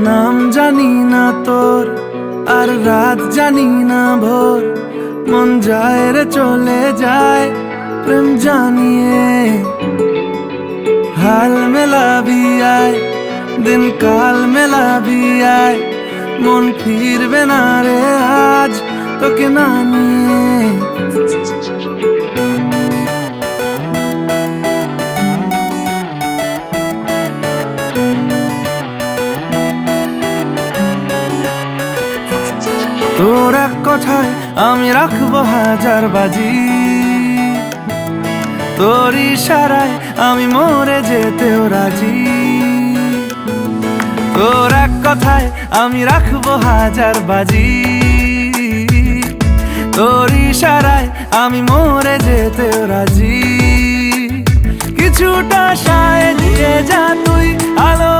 নাম জানি না তোর, আর রাত জানি না ভোর। মন যায় রে চলে যায় প্রেম জানিয়ে। হাল মেলাবি আয়, দিন কাল মেলাবি আয়। মন ফিরবে না রে আজ তোকে না নিয়ে। তোর এক কথায় আমি রাখবো হাজার বাজি, তোর ইশারায় আমি মরে যেতেও রাজি। তোর এক কথায় আমি রাখবো হাজার বাজি, তোর ইশারায় আমি মরে যেতেও রাজি। কিছুটা সায় দিয়ে যা তুই আলো